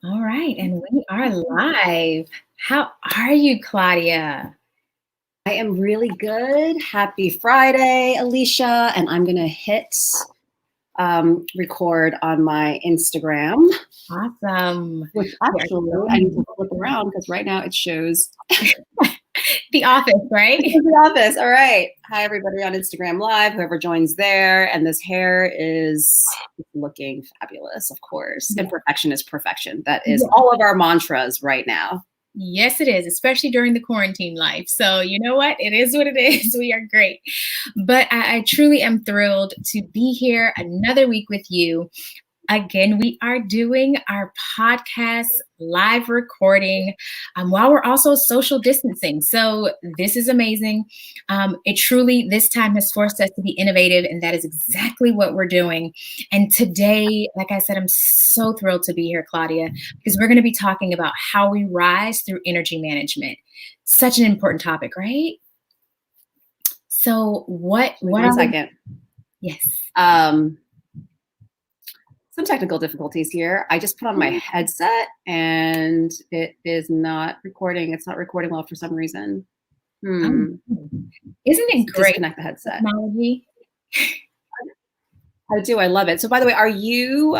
All right, and we are live. How are you, Claudia? I am really good. Happy Friday, Alicia. And I'm going to hit record on my Instagram, Awesome. which We are actually I need to flip around because right now it shows the office, right? the office. All right. Hi, everybody on Instagram Live, whoever joins there. And this hair is looking fabulous, of course. And perfection is perfection. That is all of our mantras right now. Yes, it is, especially during the quarantine life. So you know what? It is what it is. We are great. But I truly am thrilled to be here another week with you. Again, we are doing our podcast live recording while we're also social distancing. So this is amazing. It truly, this time has forced us to be innovative, and that is exactly what we're doing. And today, like I said, I'm so thrilled to be here, Claudia, because we're going to be talking about how we rise through energy management. Such an important topic, right? So what? One second. Yes. Some technical difficulties here. I just put on my headset and it is not recording. It's not recording well for some reason. Isn't it great? Disconnect the headset. Technology. I do. I love it. So, by the way, are you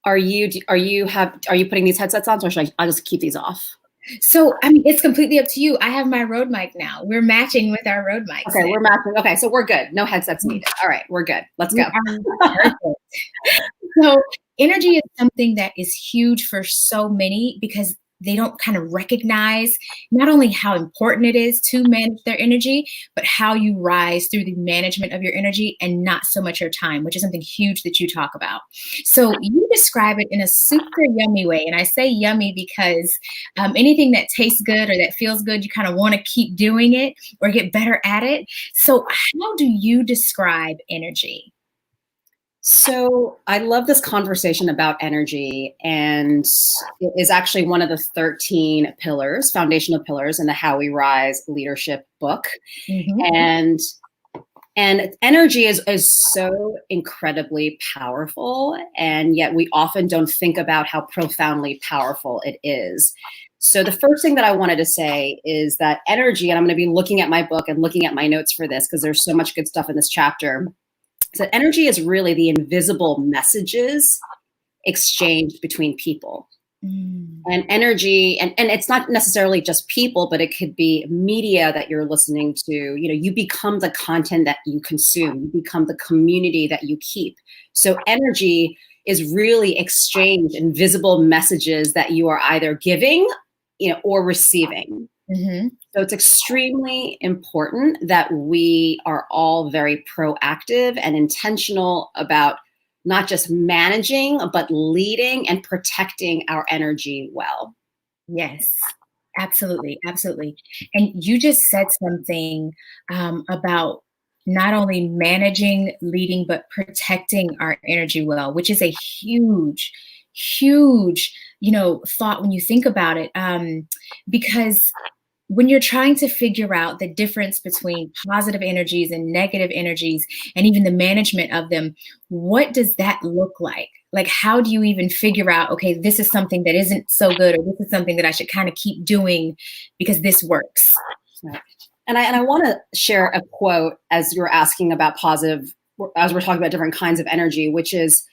putting these headsets on, or should I just keep these off? So, I mean, it's completely up to you. I have my Rode mic now. We're matching with our Rode mics. Okay, we're matching. Okay, so we're good. No headsets needed. All right, we're good. Let's go. Perfect. So, energy is something that is huge for so many because they don't kind of recognize not only how important it is to manage their energy, but how you rise through the management of your energy and not so much your time, which is something huge that you talk about. So you describe it in a super yummy way. And I say yummy because anything that tastes good or that feels good, you kind of want to keep doing it or get better at it. So how do you describe energy? So I love this conversation about energy, and it is actually one of the 13 pillars, foundational pillars in the How We Rise leadership book. And energy is so incredibly powerful, and yet we often don't think about how profoundly powerful it is. So the first thing that I wanted to say is that energy, and I'm going to be looking at my book and looking at my notes for this because there's so much good stuff in this chapter. So energy is really the invisible messages exchanged between people. And energy, and it's not necessarily just people, but it could be media that you're listening to. You know, you become the content that you consume, you become the community that you keep. So energy is really exchange invisible messages that you are either giving, or receiving. So it's extremely important that we are all very proactive and intentional about not just managing, but leading and protecting our energy well. Yes, absolutely. Absolutely. And you just said something about not only managing, leading, but protecting our energy well, which is a huge, huge, thought when you think about it. Because when you're trying to figure out the difference between positive energies and negative energies and even the management of them, what does that look like? Like, how do you even figure out, okay, this is something that isn't so good, or this is something that I should kind of keep doing because this works? Right. And I want to share a quote as you're asking about positive, as we're talking about different kinds of energy, which is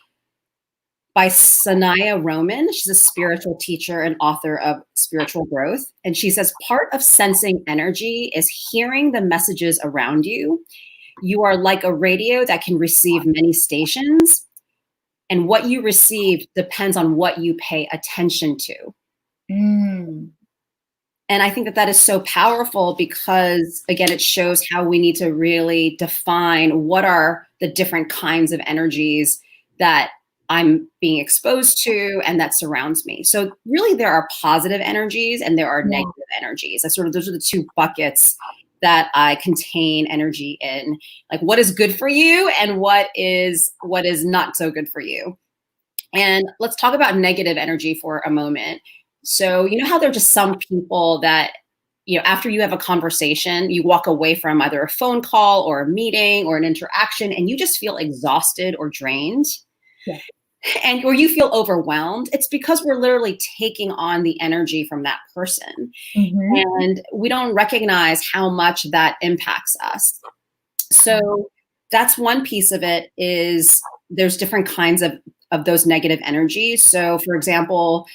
by Sanaya Roman. She's a spiritual teacher and author of Spiritual Growth. And she says, part of sensing energy is hearing the messages around you. You are like a radio that can receive many stations. And what you receive depends on what you pay attention to. And I think that is so powerful because, again, it shows how we need to really define what are the different kinds of energies that I'm being exposed to and that surrounds me. So really there are positive energies and there are negative energies. Those are the two buckets that I contain energy in. Like what is good for you and what is not so good for you. And let's talk about negative energy for a moment. So you know how there are just some people that, after you have a conversation, you walk away from either a phone call or a meeting or an interaction and you just feel exhausted or drained. Yeah. and or you feel overwhelmed, it's because we're literally taking on the energy from that person. Mhm. And we don't recognize how much that impacts us. So that's one piece of it, is there's different kinds of those negative energies. So for example,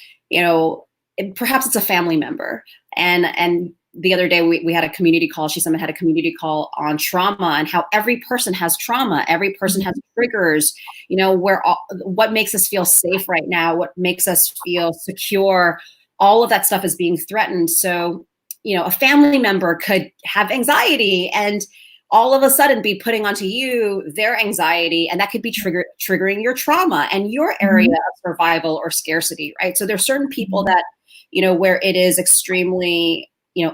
perhaps it's a family member, and the other day we had a community call. Someone had a community call on trauma and how every person has trauma. Every person has triggers, what makes us feel safe right now, what makes us feel secure, all of that stuff is being threatened. So, a family member could have anxiety and all of a sudden be putting onto you their anxiety, and that could be triggering your trauma and your area Mhm. of survival or scarcity, right? So there's certain people Mhm. that, where it is extremely,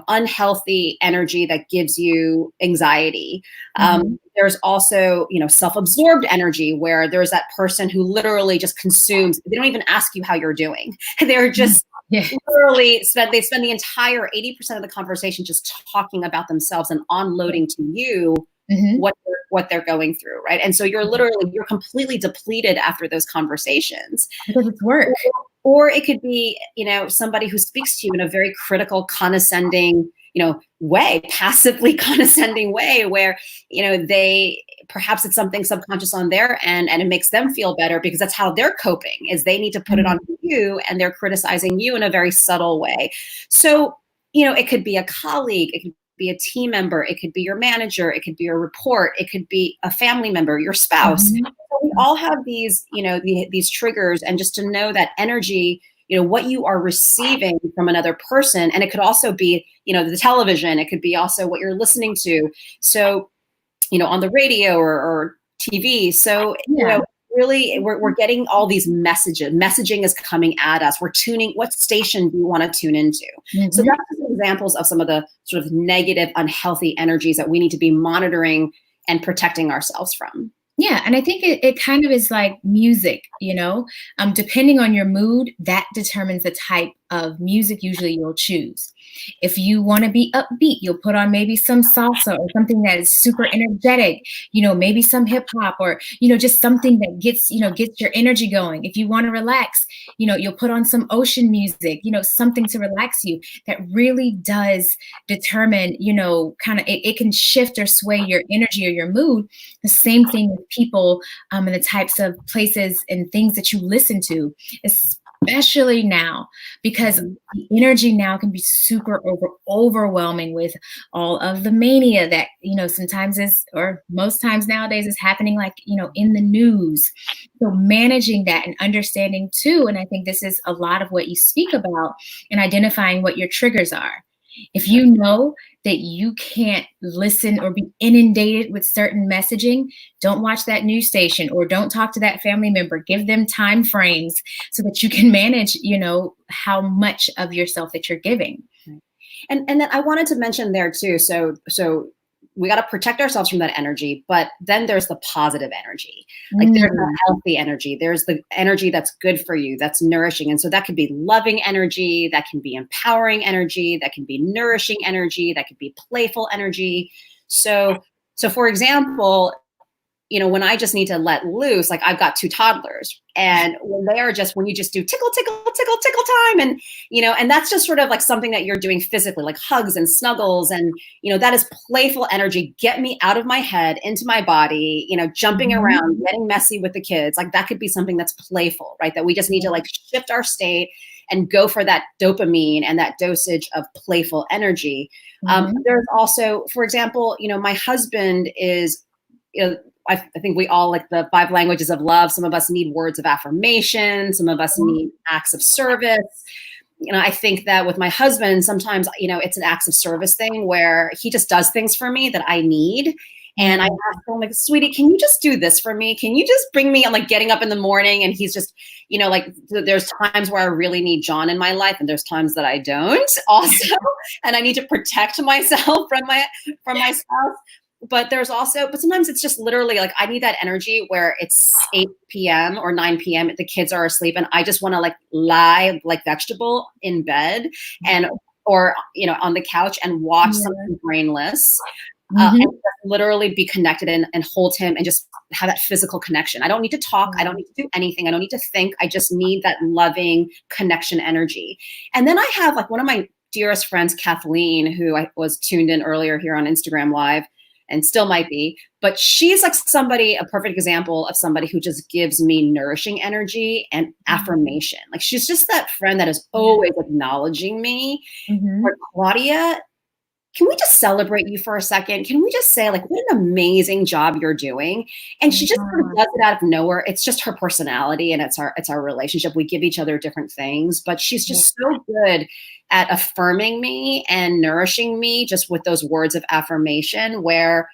unhealthy energy that gives you anxiety. Mhm. There's also, self-absorbed energy, where there's that person who literally just consumes. They don't even ask you how you're doing. They're Mhm. just Yeah. literally spend the entire 80% of the conversation just talking about themselves and unloading to you Mhm. what they're going through, right? And so you're completely depleted after those conversations. Because it's work. Or it could be, somebody who speaks to you in a very critical, condescending, way, passively condescending way, where, they perhaps it's something subconscious on their end, and it makes them feel better because that's how they're coping, is they need to put it on Mhm. you, and they're criticizing you in a very subtle way. So, it could be a colleague, it could be a team member, it could be your manager, it could be a report, it could be a family member, your spouse. Mhm. We all have these, these triggers, and just to know that energy, what you are receiving from another person, and it could also be, the television, it could be also what you're listening to. So, on the radio or TV. So, Yeah. really we're getting all these messages. Messaging is coming at us. We're tuning. What station do you want to tune into? So Mhm. that's just examples of some of the sort of negative, unhealthy energies that we need to be monitoring and protecting ourselves from. Yeah, and I think it kind of is like music, depending on your mood, that determines the type of music usually you'll choose. If you want to be upbeat, you'll put on maybe some salsa or something that is super energetic, maybe some hip hop or, just something that gets your energy going. If you want to relax, you'll put on some ocean music, something to relax you. That really does determine, kind of it can shift or sway your energy or your mood. The same thing with people, and the types of places and things that you listen to, especially now, because Mhm. the energy now can be super overwhelming with all of the mania that, sometimes is, or most times nowadays is happening, like, in the news. So managing that and understanding too, and I think this is a lot of what you speak about, and identifying what your triggers are. If you know that you can't listen or be inundated with certain messaging, don't watch that news station or don't talk to that family member. Give them time frames so that you can manage, how much of yourself that you're giving. Right. And then I wanted to mention there too. So we got to protect ourselves from that energy, but then there's the positive energy. Like there's the Mm. healthy energy. There's the energy that's good for you, that's nourishing. And so that could be loving energy, that can be empowering energy, that can be nourishing energy, that could be playful energy. So for example, when I just need to let loose, like I've got two toddlers, and when you just do tickle, tickle, tickle, tickle time, and that's just sort of like something that you're doing physically, like hugs and snuggles, and that is playful energy. Get me out of my head, into my body, jumping Mhm. around, getting messy with the kids. Like that could be something that's playful, right? That we just need to like shift our state and go for that dopamine and that dosage of playful energy. Mhm. There's also, for example, my husband is, I think we all like the 5 languages of love. Some of us need words of affirmation. Some of us need acts of service. I think that with my husband, sometimes, it's an acts of service thing where he just does things for me that I need. And I Mm. ask him, like, sweetie, can you just do this for me? Can you just bring me, I'm like getting up in the morning, and he's just, like there's times where I really need John in my life, and there's times that I don't also. And I need to protect myself from my spouse. But sometimes it's just literally like I need that energy where it's 8 p.m. or 9 p.m. The kids are asleep, and I just want to like lie like vegetable in bed, and or on the couch and watch Yeah. something brainless. And Mhm. just literally be connected and hold him and just have that physical connection. I don't need to talk. I don't need to do anything. I don't need to think. I just need that loving connection energy. And then I have like one of my dearest friends, Kathleen, who I was tuned in earlier here on Instagram Live and still might be, but she's like somebody, a perfect example of somebody who just gives me nourishing energy and affirmation. Like she's just that friend that is always acknowledging me. Mhm. Or Claudia, can we just celebrate you for a second? Can we just say like, what an amazing job you're doing? And she just sort of Yeah. does it out of nowhere. It's just her personality and it's our relationship. We give each other different things, but she's Yeah. just so good at affirming me and nourishing me just with those words of affirmation where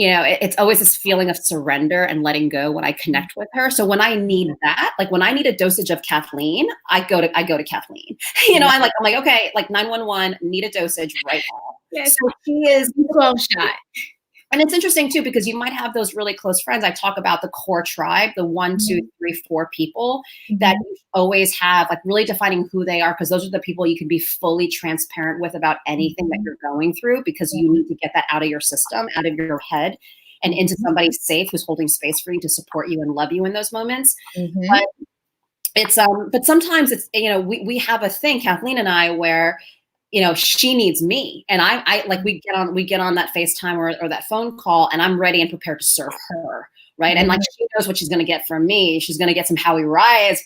it's always this feeling of surrender and letting go when I connect with her. So when I need that, like when I need a dosage of Kathleen, I go to Kathleen. Yeah. I'm like, okay, like 911, need a dosage right now. Yes. So she is, 12 shot. and it's interesting too, because you might have those really close friends. I talk about the core tribe, the one, two, Mhm. three, four people that Mhm. you always have, like really defining who they are, because those are the people you can be fully transparent with about anything that Mhm. you're going through, because Yeah. you need to get that out of your system, out of your head, and into Mhm. somebody safe who's holding space for you to support you and love you in those moments. Mhm. But but sometimes it's, we have a thing, Kathleen and I, where she needs me, and I like we get on that FaceTime or that phone call, and I'm ready and prepared to serve her, right? And like Right. she knows what she's going to get from me. She's going to get some How We Rise,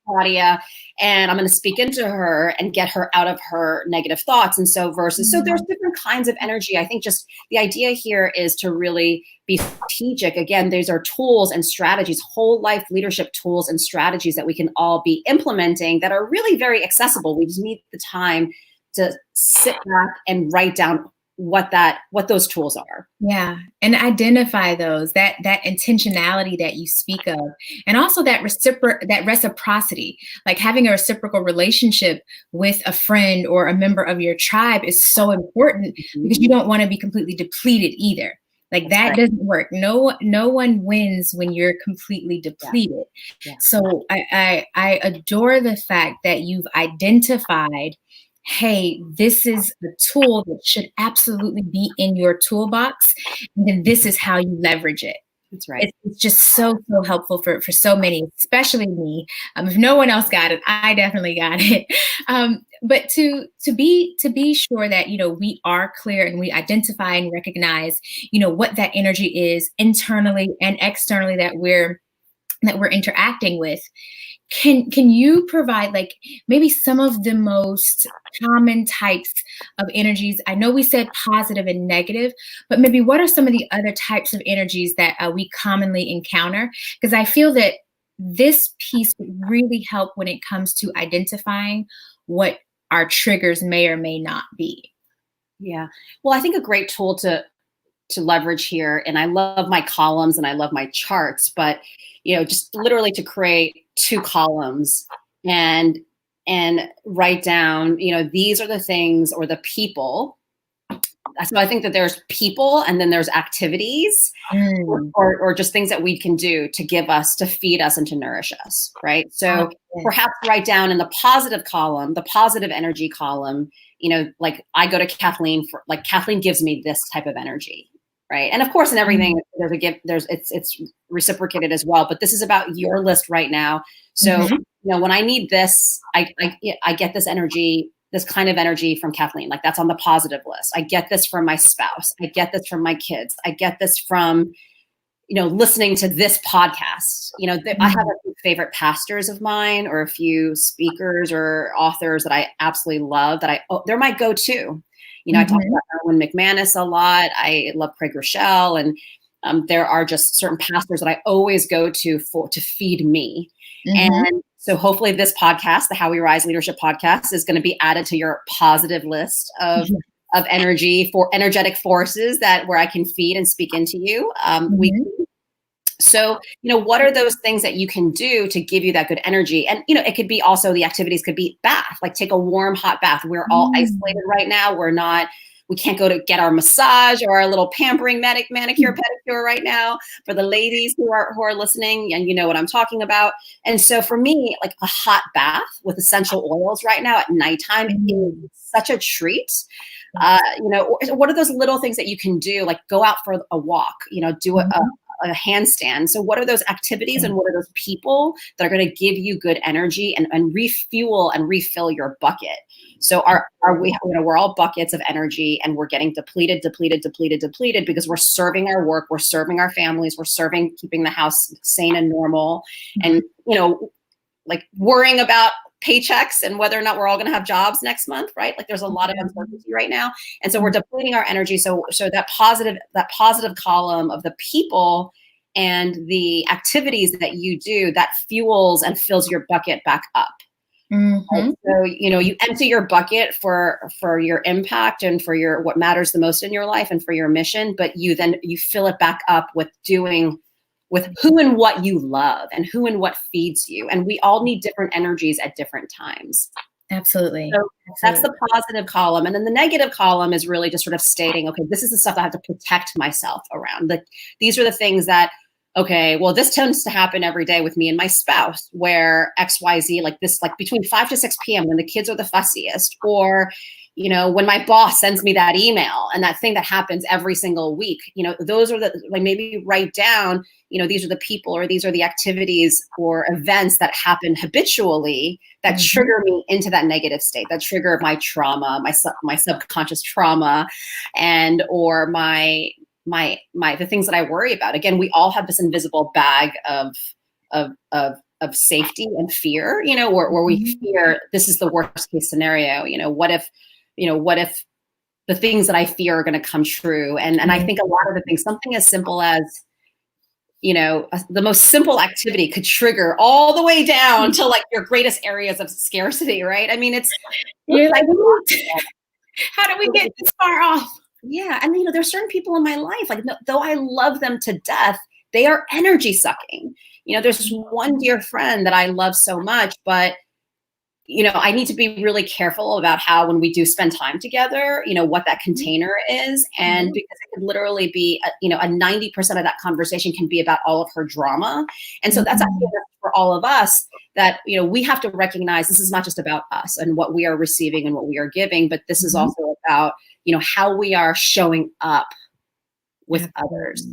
Claudia, and I'm going to speak into her and get her out of her negative thoughts. And so there's different kinds of energy. I think just the idea here is to really be strategic. Again, these are tools and strategies, whole life leadership tools and strategies that we can all be implementing that are really very accessible. We just need the time to sit back and write down what those tools are. Yeah, and identify those, that intentionality that you speak of, and also that reciprocity, like having a reciprocal relationship with a friend or a member of your tribe is so important Mhm. because you don't want to be completely depleted either. Like That's that right. doesn't work. No one wins when you're completely Yeah. depleted. Yeah. So I adore the fact that you've identified, hey, this is a tool that should absolutely be in your toolbox. And then this is how you leverage it. That's right. It's just so helpful for so many, especially me. If no one else got it, I definitely got it. But to be sure that we are clear and we identify and recognize what that energy is internally and externally that we're interacting with. Can you provide like maybe some of the most common types of energies? I know we said positive and negative, but maybe what are some of the other types of energies that we commonly encounter? Because I feel that this piece would really help when it comes to identifying what our triggers may or may not be. Yeah. Well, I think a great tool to leverage here, and I love my columns and I love my charts, but just literally to create two columns and write down, these are the things or the people. So I think that there's people and then there's activities Mm. or just things that we can do to give us, to feed us and to nourish us, right? So Okay. perhaps write down in the positive column, the positive energy column, like I go to Kathleen for, like, Kathleen gives me this type of energy, right? And of course, in everything, Mm. there's a give, it's reciprocated as well, but this is about your list right now. So, Mhm. when I need this, I get this energy, this kind of energy from Kathleen. Like that's on the positive list. I get this from my spouse. I get this from my kids. I get this from, listening to this podcast. I have Mm. a few favorite pastors of mine or a few speakers or authors that I absolutely love they're my go-to. I talk Mhm. about Erwin McManus a lot. I love Craig Rochelle. And there are just certain pastors that I always go to feed me. Mhm. And so hopefully this podcast, the How We Rise Leadership Podcast, is going to be added to your positive list of energy for energetic forces that where I can feed and speak into you Mhm. weekly. So, what are those things that you can do to give you that good energy? And, it could be also the activities could be bath, like take a warm, hot bath. We're all Mm. isolated right now. We're not we can't go to get our massage or our little pampering manicure pedicure right now for the ladies who are listening, and you know what I'm talking about. And so for me, like a hot bath with essential oils right now at nighttime is such a treat. You know, what are those little things that you can do? Like go out for a walk, you know, do a handstand. So what are those activities and what are those people that are going to give you good energy and refuel and refill your bucket? So are we, you know, we're all buckets of energy and we're getting depleted because we're serving our work, we're serving our families, we're serving keeping the house sane and normal, and, you know, like worrying about paychecks and whether or not we're all going to have jobs next month, right? Like there's a lot of uncertainty right now. And so we're depleting our energy. So that positive column of the people and the activities that you do, that fuels and fills your bucket back up. Right? So, you know, you empty your bucket for your impact and for your, what matters the most in your life and for your mission, but you fill it back up with who and what you love and who and what feeds you. And we all need different energies at different times. Absolutely. So that's the positive column. And then the negative column is really just sort of stating, okay, this is the stuff I have to protect myself around. These are the things that, okay, well, this tends to happen every day with me and my spouse, where XYZ, like this, like between 5 to 6 p.m. when the kids are the fussiest, or, you know, when my boss sends me that email and that thing that happens every single week, you know, those are the, like, maybe write down, you know, these are the people or these are the activities or events that happen habitually that trigger me into that negative state, that trigger my trauma, my subconscious trauma, and, or the things that I worry about. Again, we all have this invisible bag of safety and fear, you know, where we fear this is the worst case scenario. You know, what if the things that I fear are going to come true? And I think a lot of the things, something as simple as, you know, the most simple activity could trigger all the way down to like your greatest areas of scarcity, right? I mean, you're like, how do we get this far off? Yeah. And, you know, there's certain people in my life, like, though I love them to death, they are energy sucking. You know, there's one dear friend that I love so much, but, you know, I need to be really careful about how, when we do spend time together, you know, what that container is. And because it could literally be, you know, a 90% of that conversation can be about all of her drama. And so that's actually for all of us, that, you know, we have to recognize this is not just about us and what we are receiving and what we are giving, but this is also about, you know, how we are showing up with others.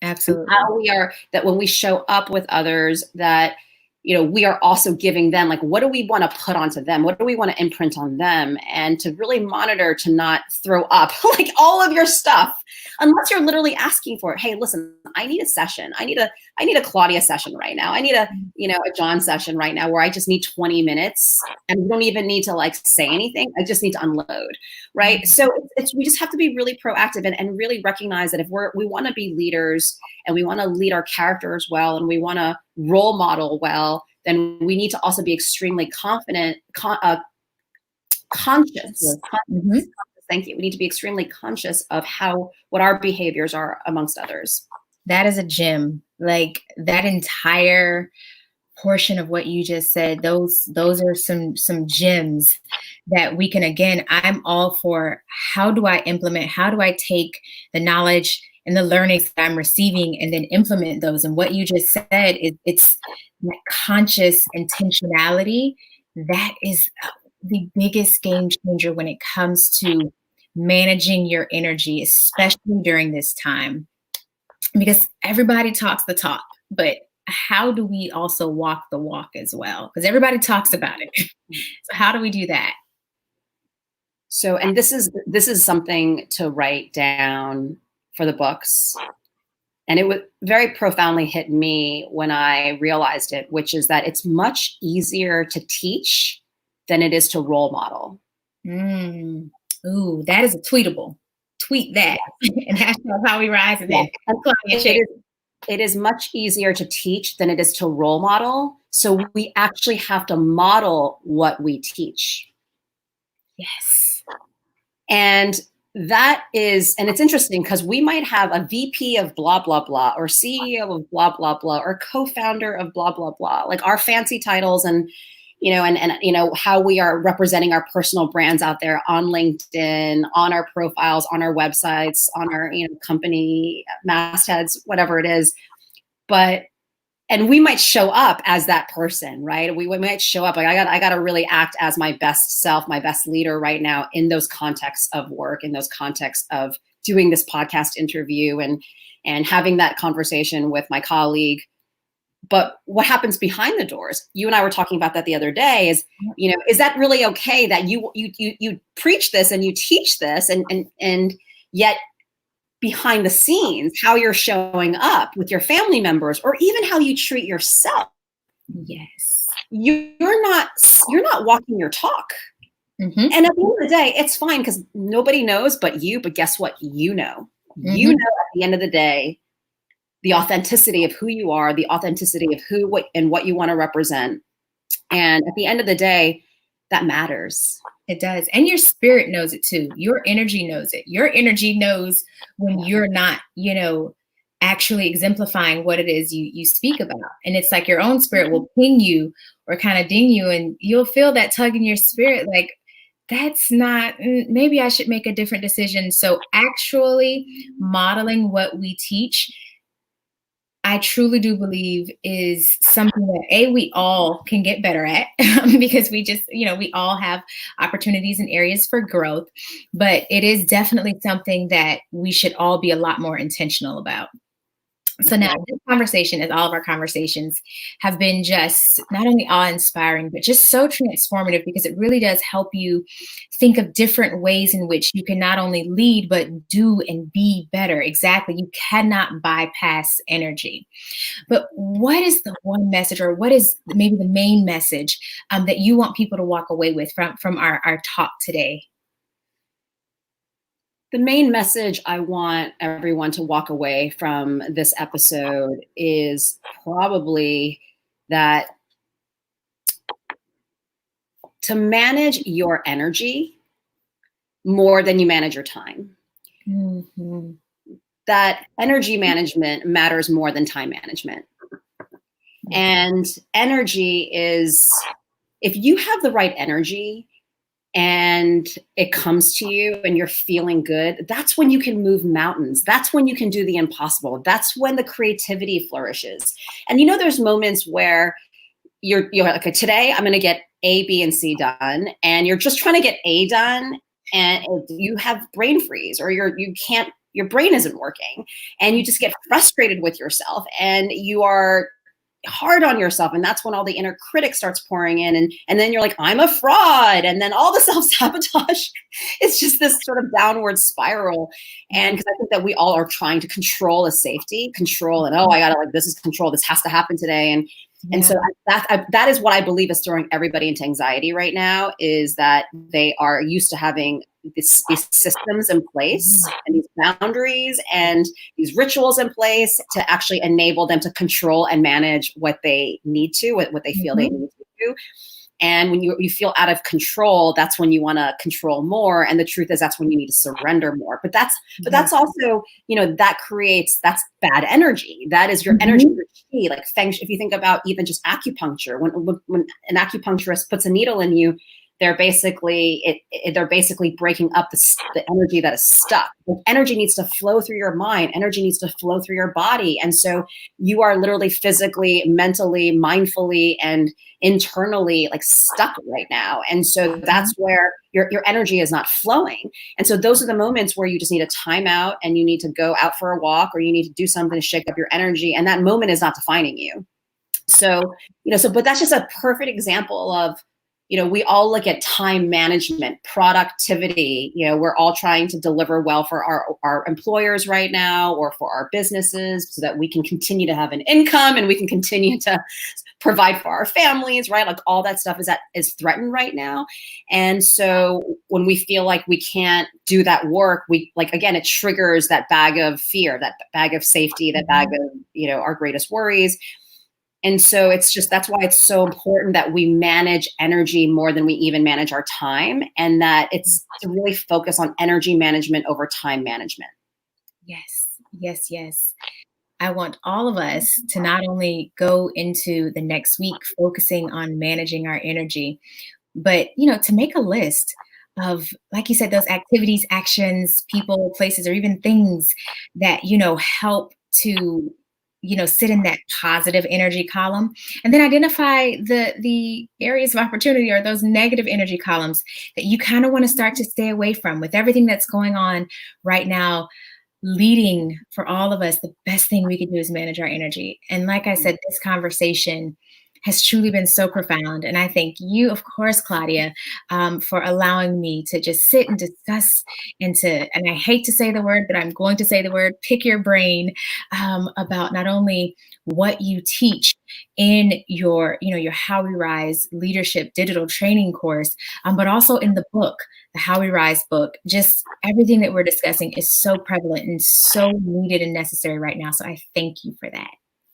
Absolutely. How we are, that when we show up with others, that, you know, we are also giving them, like, what do we want to put onto them? What do we want to imprint on them? And to really monitor to not throw up like all of your stuff, unless you're literally asking for it. Hey, listen, I need a session. I need a Claudia session right now. I need a John session right now where I just need 20 minutes and we don't even need to like say anything. I just need to unload. Right. So we just have to be really proactive and really recognize that if we want to be leaders and we want to lead our characters well, and we want to role model well, then we need to also be extremely conscious. Thank you. We need to be extremely conscious of what our behaviors are amongst others. That is a gem. Like that entire portion of what you just said, those are some gems that we can, again, I'm all for. How do I implement? How do I take the knowledge and the learnings that I'm receiving and then implement those? And what you just said is, it's that conscious intentionality that is the biggest game changer when it comes to managing your energy, especially during this time, because everybody talks the talk, but how do we also walk the walk as well? Because everybody talks about it. So how do we do that? So, and this is something to write down for the books. And it would very profoundly hit me when I realized it, which is that it's much easier to teach than it is to role model. Ooh, that is a tweetable. Tweet that. And hashtag how we rise. And it is much easier to teach than it is to role model. So we actually have to model what we teach. Yes. And that is, and it's interesting because we might have a VP of blah, blah, blah, or CEO of blah, blah, blah, or co-founder of blah, blah, blah, like our fancy titles. And, and how we are representing our personal brands out there on LinkedIn, on our profiles, on our websites, on our, company mastheads, whatever it is. And we might show up as that person, right? We might show up like, I got to really act as my best self, my best leader right now in those contexts of work, in those contexts of doing this podcast interview and having that conversation with my colleague. But what happens behind the doors? You and I were talking about that the other day. Is that really okay that you preach this and you teach this, and yet behind the scenes, how you're showing up with your family members, or even how you treat yourself? Yes, you're not walking your talk. Mm-hmm. And at the end of the day, it's fine because nobody knows but you. But guess what? You know, at the end of the day, the authenticity of who you are, the authenticity of what you want to represent. And at the end of the day, that matters. It does. And your spirit knows it too. Your energy knows it. Your energy knows when you're not, actually exemplifying what it is you speak about. And it's like your own spirit will ping you or kind of ding you, and you'll feel that tug in your spirit, like, that's not, maybe I should make a different decision. So actually modeling what we teach, I truly do believe is something that we all can get better at because we just, we all have opportunities and areas for growth, but it is definitely something that we should all be a lot more intentional about. So now this conversation, as all of our conversations, have been just not only awe-inspiring, but just so transformative, because it really does help you think of different ways in which you can not only lead, but do and be better. Exactly. You cannot bypass energy. But what is the one message, or what is maybe the main message that you want people to walk away with from our talk today? The main message I want everyone to walk away from this episode is probably that to manage your energy more than you manage your time. Mm-hmm. That energy management matters more than time management. Mm-hmm. And energy is, if you have the right energy, and it comes to you and you're feeling good, that's when you can move mountains. That's when you can do the impossible. That's when the creativity flourishes. And there's moments where you're like, okay, today I'm going to get A, B, and C done. And you're just trying to get A done, and you have brain freeze, or your brain isn't working, and you just get frustrated with yourself, and you are hard on yourself. And that's when all the inner critic starts pouring in, and then you're like, I'm a fraud. And then all the self-sabotage, it's just this sort of downward spiral. And because I think that we all are trying to control a safety, control, and I gotta, like, this is control, this has to happen today. And so that is what I believe is throwing everybody into anxiety right now, is that they are used to having these systems in place and these boundaries and these rituals in place to actually enable them to control and manage what they need to, what they feel they need to do. And when you feel out of control, that's when you want to control more. And the truth is, that's when you need to surrender more. But that's also, that's bad energy. That is your energy chi. Like feng shui, if you think about even just acupuncture, when an acupuncturist puts a needle in you, they're basically breaking up the energy that is stuck. Like, energy needs to flow through your mind. Energy needs to flow through your body. And so you are literally physically, mentally, mindfully, and internally like stuck right now. And so that's where your energy is not flowing. And so those are the moments where you just need a time out, and you need to go out for a walk, or you need to do something to shake up your energy. And that moment is not defining you. So, but that's just a perfect example of, we all look at time management, productivity. We're all trying to deliver well for our employers right now, or for our businesses, so that we can continue to have an income and we can continue to provide for our families, right? Like, all that stuff is threatened right now. And so when we feel like we can't do that work, again, it triggers that bag of fear, that bag of safety, that bag of, our greatest worries. And so that's why it's so important that we manage energy more than we even manage our time, and that it's to really focus on energy management over time management. Yes. I want all of us to not only go into the next week focusing on managing our energy, but to make a list of, like you said, those activities, actions, people, places, or even things that help to sit in that positive energy column, and then identify the areas of opportunity or those negative energy columns that you kind of want to start to stay away from. With everything that's going on right now leading for all of us, the best thing we can do is manage our energy. And like I said, this conversation has truly been so profound. And I thank you, of course, Claudia, for allowing me to just sit and discuss and I hate to say the word, but I'm going to say the word, pick your brain about not only what you teach in your How We Rise leadership digital training course, but also in the book, the How We Rise book. Just everything that we're discussing is so prevalent and so needed and necessary right now. So I thank you for that.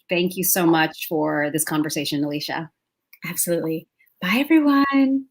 Thank you so much for this conversation, Alicia. Absolutely. Bye, everyone.